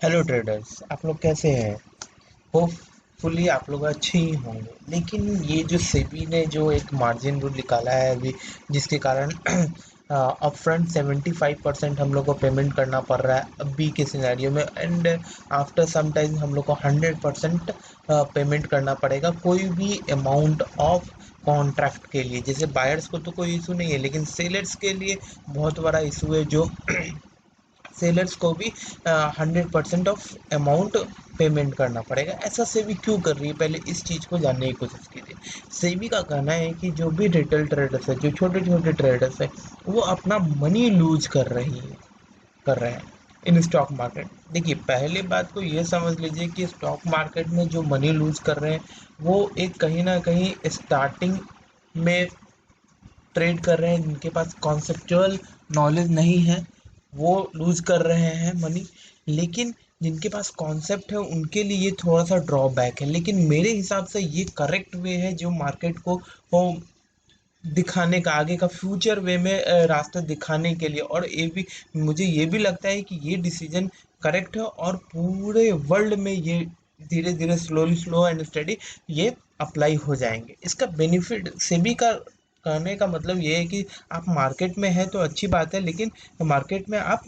Hello traders, आप लोग कैसे हैं? होपफुली आप लोग अच्छे ही होंगे। लेकिन ये जो सेबी ने जो एक मार्जिन रूल निकाला है अभी, जिसके कारण अपफ्रंट 75% हम लोग को पेमेंट करना पड़ रहा है अभी के सिनेरियो में, एंड आफ्टर सम टाइम हम लोग को 100% पेमेंट करना पड़ेगा कोई भी अमाउंट ऑफ कॉन्ट्रैक्ट के लिए। जैसे बायर्स को तो कोई इशू नहीं है, लेकिन सेलर्स के लिए बहुत बड़ा इशू है, जो सेलर्स को भी 100% ऑफ अमाउंट पेमेंट करना पड़ेगा। ऐसा सेबी क्यों कर रही है, पहले इस चीज़ को जानने की कोशिश कीजिए। सेबी का कहना है कि जो भी रिटेल ट्रेडर्स है, जो छोटे छोटे ट्रेडर्स है, वो अपना मनी लूज कर रहे हैं इन स्टॉक मार्केट। देखिए, पहले बात को ये समझ लीजिए कि स्टॉक मार्केट में जो मनी लूज कर रहे हैं, वो एक कहीं ना कहीं स्टार्टिंग में ट्रेड कर रहे हैं, जिनके पास कॉन्सेप्चुअल नॉलेज नहीं है, वो लूज कर रहे हैं मनी। लेकिन जिनके पास कॉन्सेप्ट है उनके लिए ये थोड़ा सा ड्रॉबैक है, लेकिन मेरे हिसाब से ये करेक्ट वे है जो मार्केट को वो दिखाने का, आगे का फ्यूचर वे में रास्ता दिखाने के लिए। और ये भी, मुझे ये भी लगता है कि ये डिसीजन करेक्ट है, और पूरे वर्ल्ड में ये धीरे धीरे स्लो एंड स्टडी ये अप्लाई हो जाएंगे। इसका बेनिफिट सेबी का कहने का मतलब ये है कि आप मार्केट में हैं तो अच्छी बात है, लेकिन मार्केट में आप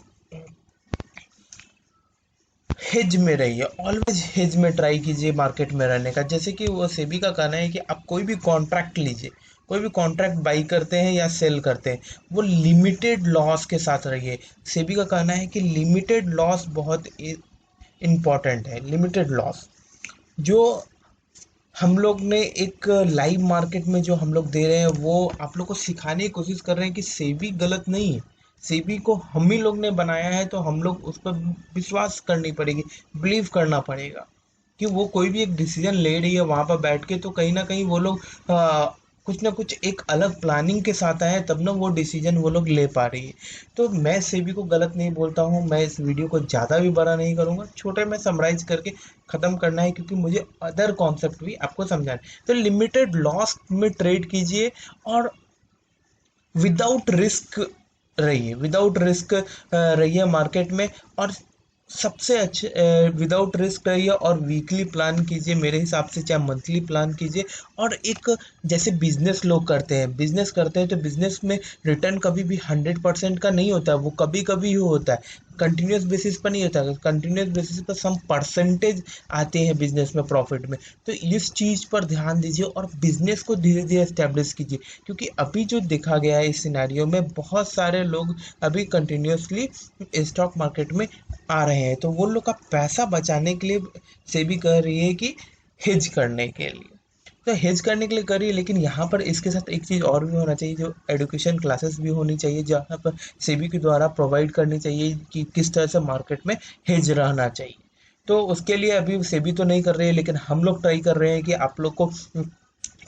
हेज में रहिए, ऑलवेज हेज में ट्राई कीजिए मार्केट में रहने का। जैसे कि वो सेबी का कहना है कि आप कोई भी कॉन्ट्रैक्ट लीजिए, कोई भी कॉन्ट्रैक्ट बाई करते हैं या सेल करते हैं, वो लिमिटेड लॉस के साथ रहिए। सेबी का कहना है कि लिमिटेड लॉस बहुत इम्पॉर्टेंट है। लिमिटेड लॉस जो हम लोग ने एक लाइव मार्केट में जो हम लोग दे रहे हैं, वो आप लोग को सिखाने की कोशिश कर रहे हैं कि सेबी गलत नहीं है। सेबी को हम ही लोग ने बनाया है, तो हम लोग उस पर विश्वास करनी पड़ेगी, बिलीव करना पड़ेगा कि वो कोई भी एक डिसीजन ले रही है वहां पर बैठ के, तो कहीं ना कहीं वो लोग कुछ ना कुछ एक अलग प्लानिंग के साथ आए हैं, तब ना वो डिसीजन वो लोग ले पा रही है। तो मैं सेबी को गलत नहीं बोलता हूँ। मैं इस वीडियो को ज़्यादा भी बड़ा नहीं करूँगा, छोटे में समराइज करके ख़त्म करना है, क्योंकि मुझे अदर कॉन्सेप्ट भी आपको समझाना है। तो लिमिटेड लॉस में ट्रेड कीजिए, और विदाउट रिस्क रहिए, विदाउट रिस्क रहिए मार्केट में। और सबसे अच्छे विदाउट रिस्क रहिए, और वीकली प्लान कीजिए, मेरे हिसाब से चाहे मंथली प्लान कीजिए। और एक, जैसे बिजनेस लोग करते हैं, बिजनेस करते हैं तो बिजनेस में रिटर्न कभी भी 100% का नहीं होता है, वो कभी कभी ही होता है, कंटिन्यूस बेसिस पर नहीं होता है। कंटिन्यूस बेसिस पर सम परसेंटेज आते हैं बिजनेस में, प्रॉफिट में। तो इस चीज़ पर ध्यान दीजिए और बिजनेस को धीरे धीरे एस्टेब्लिश कीजिए, क्योंकि अभी जो देखा गया है इस सिनेरियो में, बहुत सारे लोग अभी कंटिन्यूसली स्टॉक मार्केट में आ रहे हैं, तो वो लोग का पैसा बचाने के लिए सेबी कह रही है कि हेज करने के लिए। तो हेज करने के लिए करिए, लेकिन यहाँ पर इसके साथ एक चीज़ और भी होना चाहिए, जो एडुकेशन क्लासेस भी होनी चाहिए, जहाँ पर सेबी के द्वारा प्रोवाइड करनी चाहिए कि किस तरह से मार्केट में हेज रहना चाहिए। तो उसके लिए अभी सेबी तो नहीं कर रही है, लेकिन हम लोग ट्राई कर रहे हैं कि आप लोग को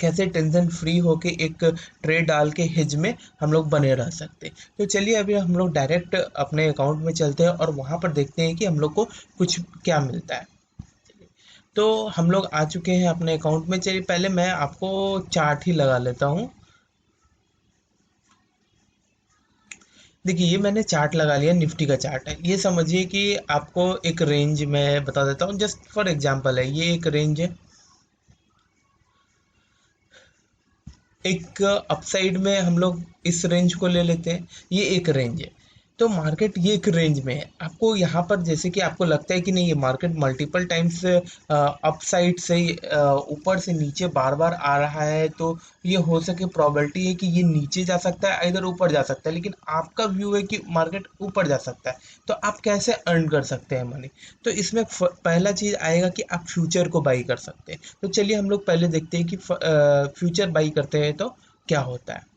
कैसे टेंशन फ्री होके एक ट्रेड डाल के हेज में हम लोग बने रह सकते हैं। तो चलिए, अभी हम लोग डायरेक्ट अपने अकाउंट में चलते हैं, और वहाँ पर देखते हैं कि हम लोग को कुछ क्या मिलता है। तो हम लोग आ चुके हैं अपने अकाउंट में। चलिए, पहले मैं आपको चार्ट ही लगा लेता हूँ। देखिए, ये मैंने चार्ट लगा लिया, निफ्टी का चार्ट है। ये समझिए कि आपको एक रेंज में बता देता हूँ, जस्ट फॉर एग्जांपल है, ये एक रेंज है। एक अपसाइड में हम लोग इस रेंज को ले लेते हैं, ये एक रेंज है। तो मार्केट ये एक रेंज में है। आपको यहाँ पर जैसे कि आपको लगता है कि नहीं, ये मार्केट मल्टीपल टाइम्स अपसाइड से ऊपर से नीचे बार बार आ रहा है, तो ये हो सके प्रोबेबिलिटी है कि ये नीचे जा सकता है, इधर ऊपर जा सकता है, लेकिन आपका व्यू है कि मार्केट ऊपर जा सकता है। तो आप कैसे अर्न कर सकते हैं मनी? तो इसमें पहला चीज़ आएगा कि आप फ्यूचर को बाई कर सकते हैं। तो चलिए, हम लोग पहले देखते हैं कि फ्यूचर बाई करते हैं तो क्या होता है।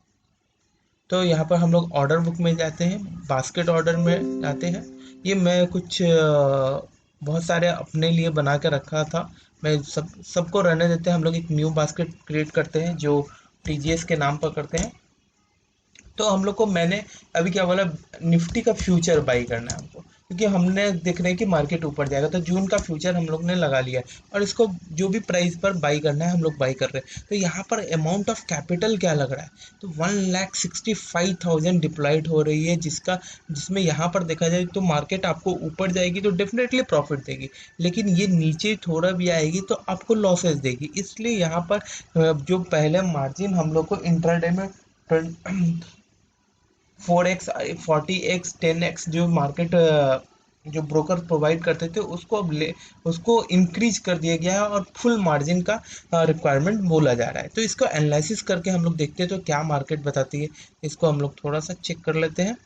तो यहाँ पर हम लोग ऑर्डर बुक में जाते हैं, बास्केट ऑर्डर में जाते हैं। ये मैं कुछ बहुत सारे अपने लिए बना के रखा था। मैं सबको रहने देते हैं, हम लोग एक न्यू बास्केट क्रिएट करते हैं जो टीजीएस के नाम पर करते हैं। तो हम लोग को, मैंने अभी क्या बोला, निफ्टी का फ्यूचर बाई करना है हमको। क्योंकि हमने देख रहे हैं कि मार्केट ऊपर जाएगा, तो जून का फ्यूचर हम लोग ने लगा लिया है और इसको जो भी प्राइस पर बाई करना है हम लोग बाई कर रहे हैं। तो यहाँ पर अमाउंट ऑफ कैपिटल क्या लग रहा है, तो 1,65,000 डिप्लॉयड हो रही है, जिसमें यहाँ पर देखा जाए तो मार्केट आपको ऊपर जाएगी तो डेफिनेटली प्रॉफिट देगी, लेकिन ये नीचे थोड़ा भी आएगी तो आपको लॉसेस देगी। इसलिए यहाँ पर जो पहले मार्जिन हम लोग को इंट्राडे में 4x 40x 10x जो मार्केट जो ब्रोकर प्रोवाइड करते थे उसको इंक्रीज कर दिया गया है और फुल मार्जिन का रिक्वायरमेंट बोला जा रहा है। तो इसको एनालिसिस करके हम लोग देखते हैं तो क्या मार्केट बताती है, इसको हम लोग थोड़ा सा चेक कर लेते हैं।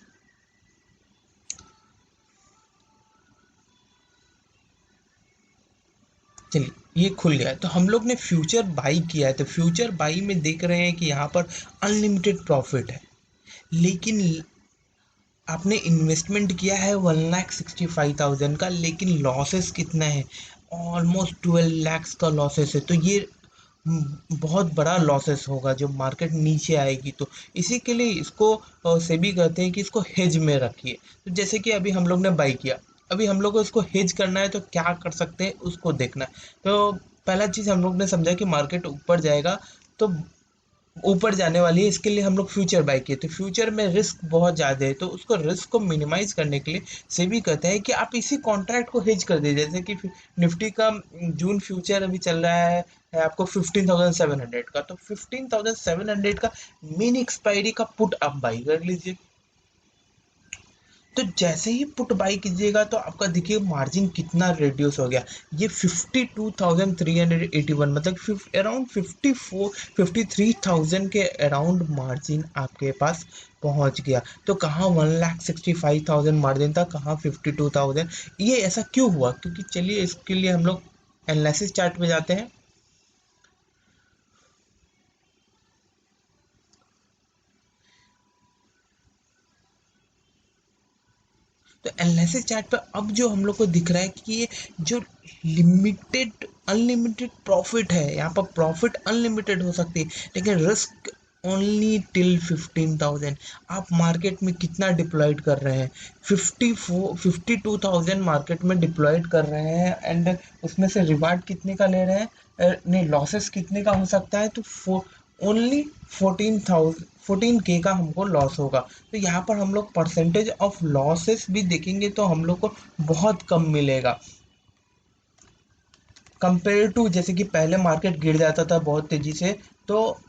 चलिए, ये खुल गया है तो हम लोग ने फ्यूचर बाई किया है, तो फ्यूचर बाई में देख रहे हैं कि यहाँ पर अनलिमिटेड प्रॉफिट है, लेकिन आपने इन्वेस्टमेंट किया है 1,65,000 का, लेकिन लॉसेस कितना है, ऑलमोस्ट 12 लैक्स का लॉसेस है। तो ये बहुत बड़ा लॉसेस होगा जब मार्केट नीचे आएगी। तो इसी के लिए इसको सेबी कहते हैं कि इसको हेज में रखिए। तो जैसे कि अभी हम लोग ने बाई किया, अभी हम लोग को इसको हेज करना है तो क्या कर सकते हैं उसको देखना है। तो पहला चीज़ हम लोग ने समझा कि मार्केट ऊपर जाएगा तो ऊपर जाने वाली है, इसके लिए हम लोग फ्यूचर बाय किए, तो फ्यूचर में रिस्क बहुत ज़्यादा है, तो उसको रिस्क को मिनिमाइज करने के लिए सेबी कहते हैं कि आप इसी कॉन्ट्रैक्ट को हेज कर दीजिए। जैसे कि निफ्टी का जून फ्यूचर अभी चल रहा है आपको 15,700 का, तो 15,700 का मेन एक्सपायरी का पुट आप बाई कर लीजिए। तो जैसे ही पुट बाई कीजिएगा तो आपका देखिए मार्जिन कितना रिड्यूस हो गया, ये 52,381 मतलब अराउंड 53,000 के अराउंड मार्जिन आपके पास पहुंच गया। तो कहाँ 1,65,000 मार्जिन था, कहाँ 52,000। ये ऐसा क्यों हुआ, क्योंकि चलिए इसके लिए हम लोग एनालिसिस चार्ट पे जाते हैं। तो एनालिसिस चार्ट पे अब जो हम लोग को दिख रहा है कि ये जो लिमिटेड अनलिमिटेड प्रॉफिट है, यहाँ पर प्रॉफिट अनलिमिटेड हो सकती है लेकिन रिस्क ओनली टिल 15,000। आप मार्केट में कितना डिप्लॉयड कर रहे हैं, 52,000 मार्केट में डिप्लॉयड कर रहे हैं, एंड उसमें से रिवार्ड कितने का ले रहे हैं, नहीं लॉसेस कितने का हो सकता है, तो ओनली 14K का हमको लॉस होगा। तो यहाँ पर हम लोग परसेंटेज ऑफ लॉसेस भी देखेंगे तो हम लोग को बहुत कम मिलेगा कंपेयर टू, जैसे कि पहले मार्केट गिर जाता था बहुत तेजी से तो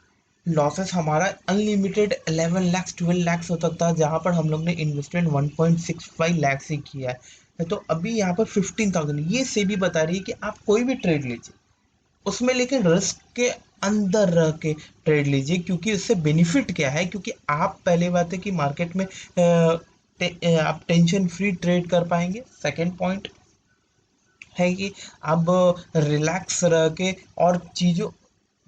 लॉसेस हमारा अनलिमिटेड 11 लैक्स 12 लैक्स होता था, जहाँ पर हम लोग ने इन्वेस्टमेंट 1.65 लैक्स ही किया है। तो अभी यहाँ पर 15,000, ये से भी बता रही है कि आप कोई भी ट्रेड लीजिए उसमें, लेकिन रिस्क के अंदर रह के ट्रेड लीजिए, क्योंकि उससे बेनिफिट क्या है, क्योंकि आप पहले बात है कि मार्केट में आप टेंशन फ्री ट्रेड कर पाएंगे। सेकंड पॉइंट है कि आप रिलैक्स रह के और चीज़ों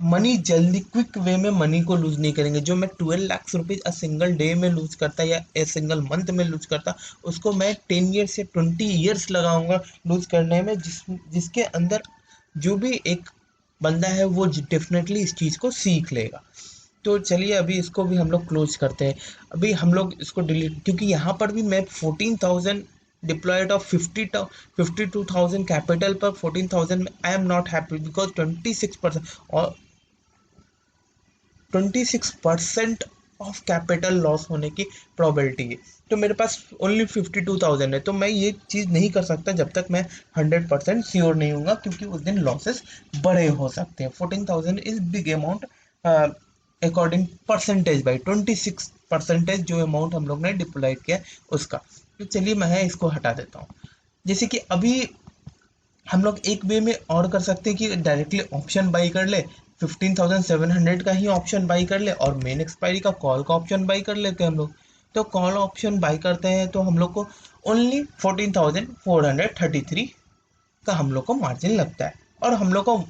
मनी जल्दी क्विक वे में मनी को लूज नहीं करेंगे। जो मैं 12 lakh rupees a single day में लूज करता या ए सिंगल मंथ में लूज करता, उसको मैं 10 ईयर्स या 20 ईयर्स लगाऊंगा लूज करने में, जिसके अंदर जो भी एक बंदा है वो डेफिनेटली इस चीज़ को सीख लेगा। तो चलिए अभी इसको भी हम लोग क्लोज करते हैं। अभी हम लोग इसको डिलीट, क्योंकि यहाँ पर भी मैं 14,000 डिप्लॉयड ऑफ 52,000 कैपिटल पर 14,000 में I am not happy, because 26% और 26% ऑफ कैपिटल लॉस होने की प्रोबेबिलिटी है। तो मेरे पास ओनली 52,000 है, तो मैं ये चीज़ नहीं कर सकता जब तक मैं 100% श्योर नहीं हूँ, क्योंकि उस दिन लॉसेस बड़े हो सकते हैं। 14,000 is big amount according percentage by 26% जो अमाउंट हम लोग ने डिप्लॉय किया उसका। तो चलिए मैं इसको हटा देता हूँ। जैसे कि अभी हम लोग एक वे में और कर सकते हैं कि डायरेक्टली ऑप्शन बाई कर ले, 15,700 का ही ऑप्शन बाई कर ले और मेन एक्सपायरी का कॉल का ऑप्शन बाई कर लेते हैं हम लोग। तो कॉल ऑप्शन बाई करते हैं तो हम लोग को ओनली 14,433 का हम लोग को मार्जिन लगता है, और हम लोग को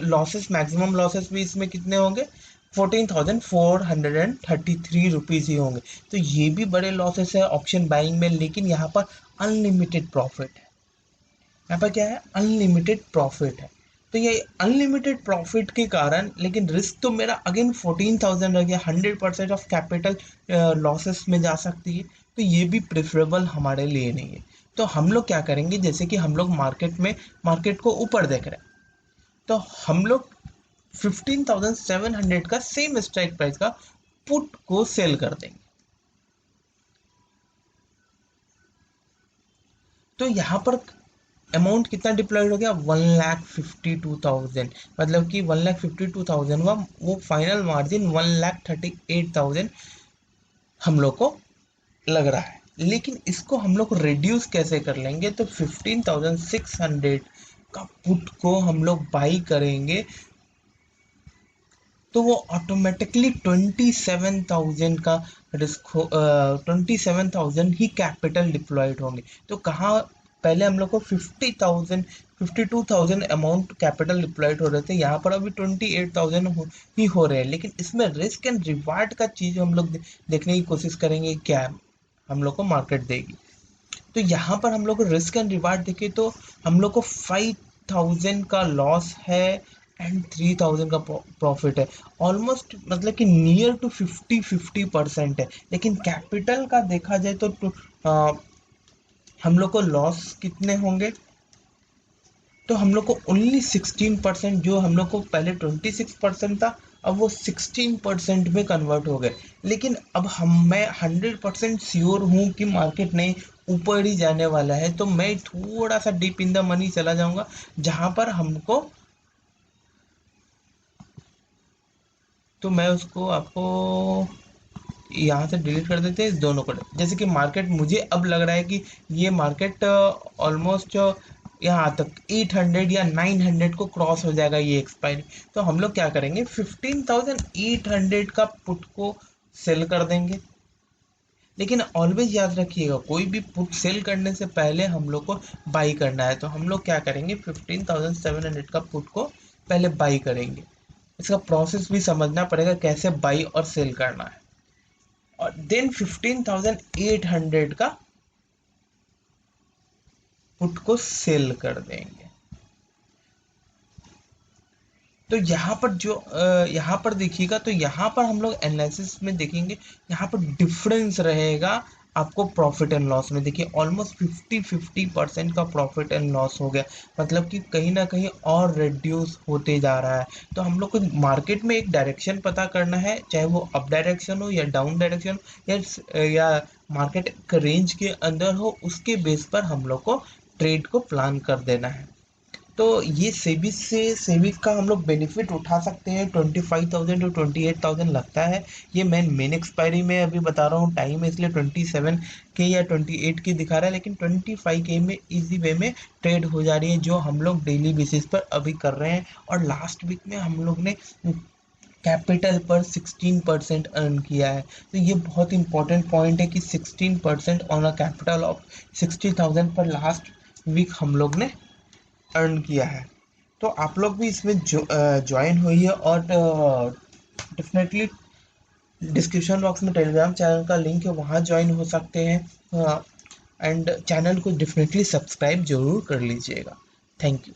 लॉसेस मैक्सिमम लॉसेस भी इसमें कितने होंगे, 14,433 रुपीज़ ही होंगे। तो ये भी बड़े लॉसेस है ऑप्शन बाइंग में, लेकिन यहाँ पर अनलिमिटेड प्रॉफिट है, यहाँ पर क्या है अनलिमिटेड प्रॉफिट है। तो ये अनलिमिटेड प्रॉफिट के कारण, लेकिन रिस्क तो मेरा अगेन 14,000 रह गया, 100% ऑफ कैपिटल लॉसेस में जा सकती है। तो ये भी प्रेफरेबल हमारे लिए नहीं है। तो हम लोग क्या करेंगे, जैसे कि हम लोग मार्केट को ऊपर देख रहे हैं, तो हम लोग 15,700 का सेम स्ट्राइक प्राइस का पुट को सेल कर देंगे। तो यहाँ पर अमाउंट कितना डिप्लॉयड हो गया, 1,52,000, मतलब कि 1,52,000 हुआ, वो फाइनल मार्जिन 1,38,000 हम लोग को लग रहा है। लेकिन इसको हम लोग रिड्यूस कैसे कर लेंगे, तो 15,600 का पुट को हम लोग बाई करेंगे, तो वो ऑटोमेटिकली 27,000 का रिस्क 27,000 ही कैपिटल डिप्लॉयड होंगे। तो कहाँ पहले हम लोग को 52,000 अमाउंट कैपिटल डिप्लॉयड हो रहे थे, यहाँ पर अभी 28,000 ही हो रहे हैं। लेकिन इसमें रिस्क एंड रिवार्ड का चीज़ हम लोग देखने की कोशिश करेंगे, क्या हम लोग को मार्केट देगी। तो यहाँ पर हम लोग को रिस्क एंड रिवार्ड देखे तो हम लोग को 5,000 का लॉस है एंड 3,000 का प्रॉफिट है। ऑलमोस्ट मतलब कि नियर टू 50-50% है। लेकिन कैपिटल का देखा जाए तो हम लोग को लॉस कितने होंगे, तो हम लोग को ओनली 16%, जो हम लोग को पहले 26% था, अब वो 16% में कन्वर्ट हो गए। लेकिन अब मैं 100% श्योर हूँ कि मार्केट नहीं ऊपर ही जाने वाला है, तो मैं थोड़ा सा डीप इन द मनी चला जाऊंगा, जहां पर हमको, तो मैं उसको आपको यहाँ से डिलीट कर देते हैं इस दोनों को। जैसे कि मार्केट मुझे अब लग रहा है कि ये मार्केट ऑलमोस्ट यहाँ तक 800 या 900 को क्रॉस हो जाएगा ये एक्सपायरी। तो हम लोग क्या करेंगे, 15,800 का पुट को सेल कर देंगे। लेकिन ऑलवेज याद रखिएगा, कोई भी पुट सेल करने से पहले हम लोग को बाई करना है। तो हम लोग क्या करेंगे, 15,700 का पुट को पहले बाई करेंगे। इसका प्रोसेस भी समझना पड़ेगा, कैसे बाई और सेल करना है। और देन 15,800 का पुट को सेल कर देंगे। तो यहाँ पर यहाँ पर देखिएगा, तो यहाँ पर हम लोग एनालिसिस में देखेंगे, यहाँ पर डिफरेंस रहेगा आपको प्रॉफिट एंड लॉस में। देखिए ऑलमोस्ट 50-50% का प्रॉफिट एंड लॉस हो गया, मतलब कि कहीं ना कहीं और रिड्यूस होते जा रहा है। तो हम लोग को मार्केट में एक डायरेक्शन पता करना है, चाहे वो अप डायरेक्शन हो या डाउन डायरेक्शन, या मार्केट रेंज के अंदर हो, उसके बेस पर हम लोग को ट्रेड को प्लान कर देना है। तो ये सेबी का हम लोग बेनिफिट उठा सकते हैं। 25,000 टू 28,000 लगता है। ये मैं मेन एक्सपायरी में अभी बता रहा हूँ, टाइम है इसलिए 27 के या 28 के दिखा रहा है, लेकिन 25 के में इजी वे में ट्रेड हो जा रही है, जो हम लोग डेली बेसिस पर अभी कर रहे हैं। और लास्ट वीक में हम लोग ने कैपिटल पर 16% अर्न किया है। तो ये बहुत इंपॉर्टेंट पॉइंट है कि 16% ऑन अ कैपिटल ऑफ 60,000 पर लास्ट वीक हम लोग ने अर्न किया है। तो आप लोग भी इसमें ज्वाइन होइए, और डेफिनेटली डिस्क्रिप्शन बॉक्स में टेलीग्राम चैनल का लिंक है, वहाँ ज्वाइन हो सकते हैं। एंड चैनल को डेफिनेटली सब्सक्राइब जरूर कर लीजिएगा। Thank you.